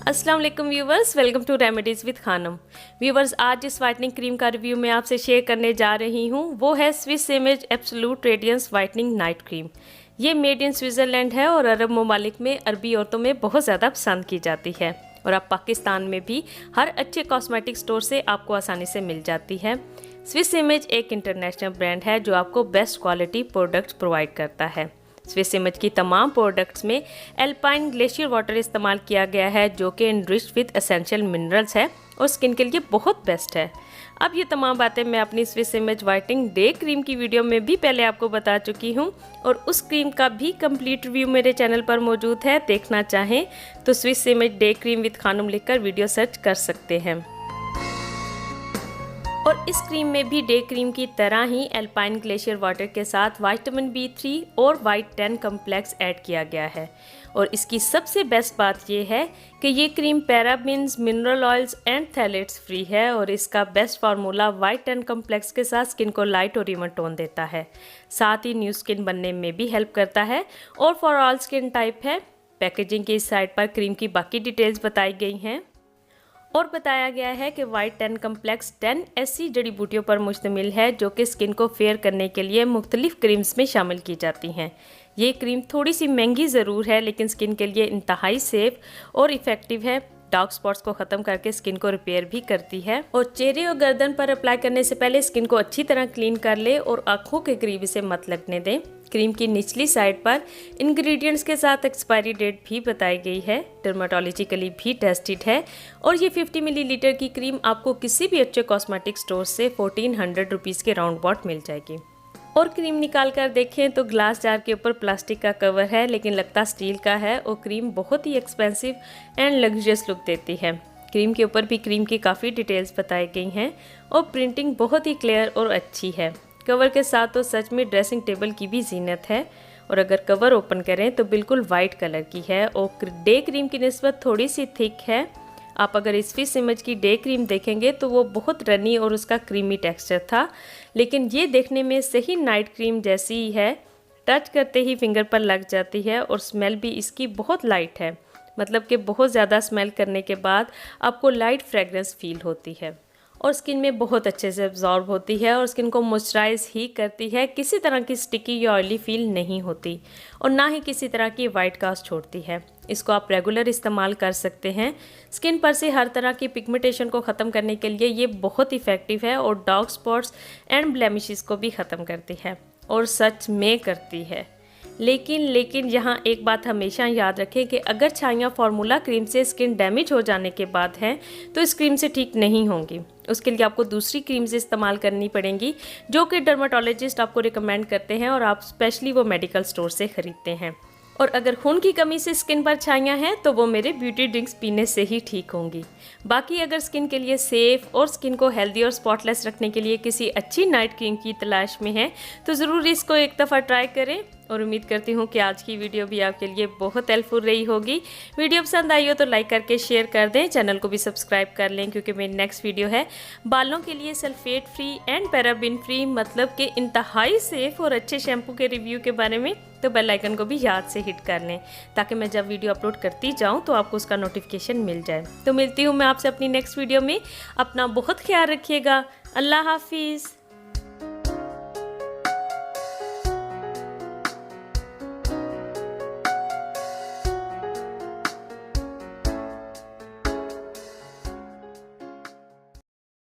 अस्सलाम वालेकुम viewers, welcome to remedies with Khanam. Viewers, आज जिस वाइटनिंग क्रीम का रिव्यू मैं आपसे शेयर करने जा रही हूँ वो है Swiss Image absolute radiance whitening night cream. ये मेड इन स्विट्ज़रलैंड है और अरब ममालिक में अरबी औरतों में बहुत ज़्यादा पसंद की जाती है और अब पाकिस्तान में भी हर अच्छे कॉस्मेटिक स्टोर से आपको आसानी से मिल जाती है। स्विस इमेज एक इंटरनेशनल ब्रांड है जो आपको बेस्ट क्वालिटी प्रोडक्ट्स प्रोवाइड करता है। स्विस इमेज की तमाम प्रोडक्ट्स में एल्पाइन ग्लेशियर वाटर इस्तेमाल किया गया है जो कि एनरिच्ड विद एसेंशियल मिनरल्स है और स्किन के लिए बहुत बेस्ट है। अब ये तमाम बातें मैं अपनी Swiss image whitening day cream की वीडियो में भी पहले आपको बता चुकी हूँ और उस क्रीम का भी कंप्लीट रिव्यू मेरे चैनल पर मौजूद है। देखना चाहें तो Swiss Image day cream with Khanam लिखकर वीडियो सर्च कर सकते हैं। और इस क्रीम में भी डे क्रीम की तरह ही एल्पाइन ग्लेशियर वाटर के साथ विटामिन B3 और वाइट 10 कम्प्लेक्स ऐड किया गया है। और इसकी सबसे बेस्ट बात यह है कि ये cream parabens, mineral oils and phthalates free है और इसका बेस्ट फार्मूला वाइट 10 कम्प्लेक्स के साथ स्किन को लाइट और इवन टोन देता है। साथ ही न्यू स्किन बनने में भी हेल्प करता है और फॉर ऑल स्किन टाइप है। पैकेजिंग की इस साइड पर क्रीम की बाकी डिटेल्स बताई गई हैं और बताया गया है कि वाइट 10 कम्प्लेक्स 10 ऐसी जड़ी बूटियों पर मुश्तमिल है जो कि स्किन को फेयर करने के लिए मुख्तलिफ क्रीम्स में शामिल की जाती हैं। ये क्रीम थोड़ी सी महंगी ज़रूर है लेकिन स्किन के लिए इंतहाई सेफ और इफ़ेक्टिव है। डार्क स्पॉट्स को ख़त्म करके स्किन को रिपेयर भी करती है और चेहरे और गर्दन पर अप्लाई करने से पहले स्किन को अच्छी तरह क्लीन कर ले और आँखों के करीब इसे मत लगने दें। क्रीम की निचली साइड पर इंग्रेडिएंट्स के साथ एक्सपायरी डेट भी बताई गई है। डर्माटोलॉजिकली भी टेस्टेड है और ये 50 मिलीलीटर की क्रीम आपको किसी भी अच्छे कॉस्मेटिक स्टोर से 1400 रुपीज़ के राउंड अबाउट मिल जाएगी। और क्रीम निकाल कर देखें तो ग्लास जार के ऊपर प्लास्टिक का कवर है लेकिन लगता स्टील का है और क्रीम बहुत ही एक्सपेंसिव एंड लग्जरियस लुक देती है। क्रीम के ऊपर भी क्रीम की काफ़ी डिटेल्स बताई गई हैं और प्रिंटिंग बहुत ही क्लियर और अच्छी है। कवर के साथ तो सच में ड्रेसिंग टेबल की भी जीनत है और अगर कवर ओपन करें तो बिल्कुल वाइट कलर की है और डे क्रीम की निस्बत थोड़ी सी थिक है। आप अगर इस स्विस इमेज की डे क्रीम देखेंगे तो वो बहुत रनी और उसका क्रीमी टेक्सचर था, लेकिन ये देखने में सही नाइट क्रीम जैसी ही है। टच करते ही फिंगर पर लग जाती है और स्मेल भी इसकी बहुत लाइट है, मतलब कि बहुत ज़्यादा स्मेल करने के बाद आपको लाइट फ्रेगरेंस फील होती है और स्किन में बहुत अच्छे से एब्जॉर्ब होती है और स्किन को मॉइस्चराइज ही करती है। किसी तरह की स्टिकी या ऑयली फील नहीं होती और ना ही किसी तरह की वाइट कास्ट छोड़ती है। इसको आप रेगुलर इस्तेमाल कर सकते हैं। स्किन पर से हर तरह की पिगमेंटेशन को ख़त्म करने के लिए ये बहुत इफ़ेक्टिव है और डार्क स्पॉट्स एंड ब्लेमिशेस को भी ख़त्म करती है और सच में करती है। लेकिन यहाँ एक बात हमेशा याद रखें कि अगर छाइयाँ फार्मूला क्रीम से स्किन डैमेज हो जाने के बाद हैं तो इस क्रीम से ठीक नहीं होंगी। उसके लिए आपको दूसरी क्रीम से इस्तेमाल करनी पड़ेंगी जो कि डर्माटोलॉजिस्ट आपको रिकमेंड करते हैं और आप स्पेशली वो मेडिकल स्टोर से ख़रीदते हैं। और अगर खून की कमी से स्किन पर छाइयाँ हैं तो वो मेरे ब्यूटी ड्रिंक्स पीने से ही ठीक होंगी। बाकी अगर स्किन के लिए सेफ़ और स्किन को हेल्दी और स्पॉटलेस रखने के लिए किसी अच्छी नाइट क्रीम की तलाश में है तो ज़रूर इसको एक दफ़ा ट्राई करें और उम्मीद करती हूँ कि आज की वीडियो भी आपके लिए बहुत हेल्पफुल रही होगी। वीडियो पसंद आई हो तो लाइक करके शेयर कर दें, चैनल को भी सब्सक्राइब कर लें क्योंकि मेरी नेक्स्ट वीडियो है बालों के लिए sulphate free and paraben free, मतलब कि इंतहाई सेफ और अच्छे शैम्पू के रिव्यू के बारे में। तो बेल आइकन को भी याद से हिट कर लें ताकि मैं जब वीडियो अपलोड करती जाऊँ तो आपको उसका नोटिफिकेशन मिल जाए। तो मिलती हूँ मैं आपसे अपनी नेक्स्ट वीडियो में। अपना बहुत ख्याल रखिएगा। अल्लाह हाफिज़।